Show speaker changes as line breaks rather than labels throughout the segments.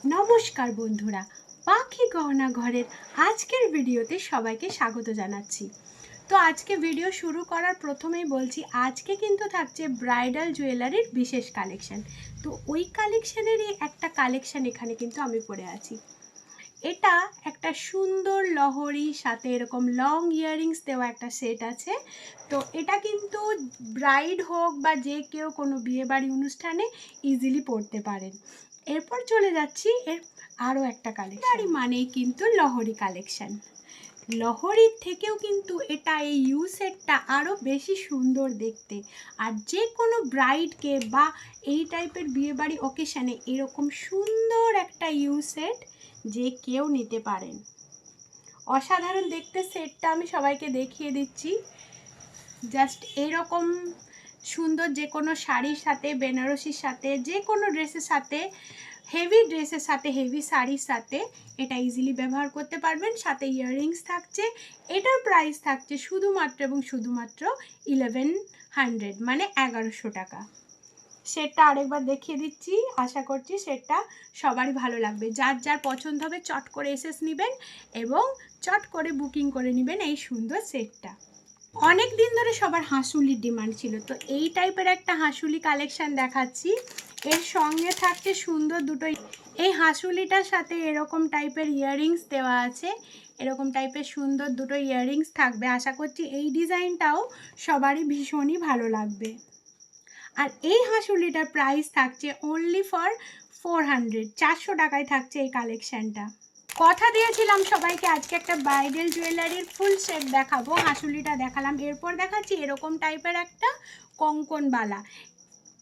নমস্কার বন্ধুরা, পাখি গহনা ঘরের আজকের ভিডিওতে সবাইকে স্বাগত জানাচ্ছি। তো আজকে ভিডিও শুরু করার প্রথমেই বলছি, আজকে কিন্তু থাকছে ব্রাইডাল জুয়েলারির বিশেষ কালেকশন। তো ওই কালেকশনেরই একটা কালেকশন এখানে কিন্তু আমি পরে আছি। এটা একটা সুন্দর লহরি সাথে এরকম লং ইয়াররিংস দেওয়া একটা সেট আছে। তো এটা কিন্তু ব্রাইড হোক বা যে কেউ কোনো বিয়েবাড়ি অনুষ্ঠানে ইজিলি পরতে পারেন। এরপর চলে যাচ্ছি এর আরও একটা কালেকশন, মানেই কিন্তু লহরি কালেকশন। লহরির থেকেও কিন্তু এটা এই ইউ সেটটা আরও বেশি সুন্দর দেখতে। আর যে কোনো ব্রাইডকে বা এই টাইপের বিয়েবাড়ি অকেশানে এরকম সুন্দর একটা ইউ সেট যে কেউ নিতে পারেন। অসাধারণ দেখতে সেটটা আমি সবাইকে দেখিয়ে দিচ্ছি। জাস্ট এরকম সুন্দর যে কোনো শাড়ির সাথে, বেনারসির সাথে, যে কোনো ড্রেসের সাথে, হেভি ড্রেসের সাথে, হেভি শাড়ির সাথে এটা ইজিলি ব্যবহার করতে পারবেন। সাথে ইয়াররিংস থাকছে। এটার প্রাইস থাকছে শুধুমাত্র এবং শুধুমাত্র 1100, মানে 1100 টাকা। সেটটা আরেকবার দেখিয়ে দিচ্ছি, আশা করছি সেটটা সবারই ভালো লাগবে। যার যার পছন্দ হবে চট করে এসএস নেবেন এবং চট করে বুকিং করে নেবেন এই সুন্দর সেটটা। অনেক দিন ধরে সবার হাঁসুলির ডিমান্ড ছিল, তো এই টাইপের একটা হাঁসুলি কালেকশান দেখাচ্ছি। এর সঙ্গে থাকছে সুন্দর দুটো, এই হাঁসুলিটার সাথে এরকম টাইপের ইয়াররিংস দেওয়া আছে। এরকম টাইপের সুন্দর দুটো ইয়াররিংস থাকবে। আশা করছি এই ডিজাইনটাও সবারই ভীষণই ভালো লাগবে। আর এই হাঁসুলিটার প্রাইস থাকছে অনলি ফর 400, 400 টাকায় থাকছে এই কালেকশানটা। কথা দিয়েছিলাম সবাইকে আজকে একটা ব্রাইডাল জুয়েলারির ফুল সেট দেখাবো। হাঁসুলিটা দেখালাম, এরপর দেখাচ্ছি এরকম টাইপের একটা কঙ্কনবালা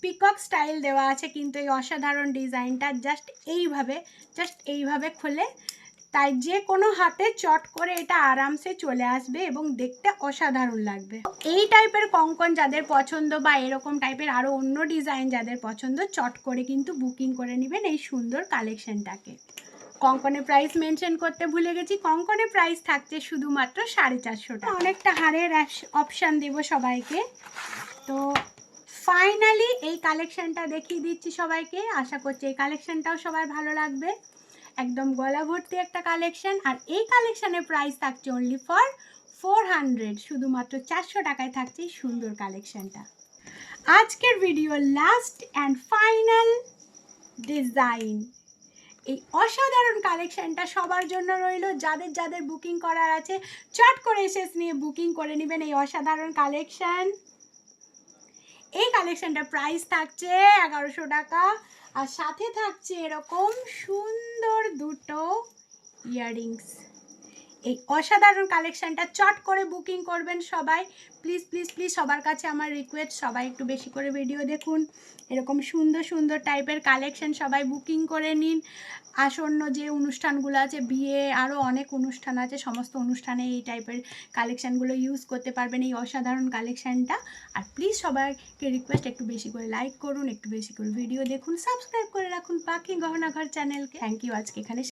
পিকক স্টাইল দেওয়া আছে। কিন্তু এই অসাধারণ ডিজাইনটা জাস্ট এইভাবে খোলে, তাই যে কোনো হাতে চট করে এটা আরামসে চলে আসবে এবং দেখতে অসাধারণ লাগবে। এই টাইপের কঙ্কন যাদের পছন্দ বা এরকম টাইপের আরও অন্য ডিজাইন যাদের পছন্দ, চট করে কিন্তু বুকিং করে নেবেন এই সুন্দর কালেকশনটাকে। কঙ্কনের প্রাইস মেনশন করতে ভুলে গেছি। কঙ্কনের প্রাইস থাকছে শুধুমাত্র 450 টাকা। অনেকটা হারের অপশান দেব সবাইকে। তো ফাইনালি এই কালেকশনটা দেখিয়ে দিচ্ছি সবাইকে। আশা করছি এই কালেকশনটাও সবার ভালো লাগবে। একদম গলা ভর্তি একটা কালেকশন। আর এই কালেকশনের প্রাইস থাকছে অনলি ফর 400, শুধুমাত্র 400 টাকায় থাকছে এই সুন্দর কালেকশনটা। আজকের video last and final design, এই অসাধারণ কালেকশনটা সবার জন্য রইল। যাদের যাদের বুকিং করার আছে চট করে এসএস নিয়ে বুকিং করে নেবেন এই অসাধারণ কালেকশন। এই কালেকশনটার প্রাইস থাকছে 1100 টাকা। আর সাথে থাকছে এরকম সুন্দর দুটো ইয়াররিংস। এই অসাধারণ কালেকশনটা চট করে বুকিং করবেন সবাই। প্লিজ প্লিজ প্লিজ সবার কাছে আমার রিকোয়েস্ট, সবাই একটু বেশি করে ভিডিও দেখুন। এরকম সুন্দর সুন্দর টাইপের কালেকশন সবাই বুকিং করে নিন। আসন্ন যে অনুষ্ঠানগুলো আছে, বিয়ে, আরও অনেক অনুষ্ঠান আছে, সমস্ত অনুষ্ঠানে এই টাইপের কালেকশানগুলো ইউজ করতে পারবেন এই অসাধারণ কালেকশানটা। আর প্লিজ সবাইকে রিকোয়েস্ট, একটু বেশি করে লাইক করুন, একটু বেশি করে ভিডিও দেখুন, সাবস্ক্রাইব করে রাখুন পাখি গহনা ঘর চ্যানেলকে। Thank you. আজকে এখানে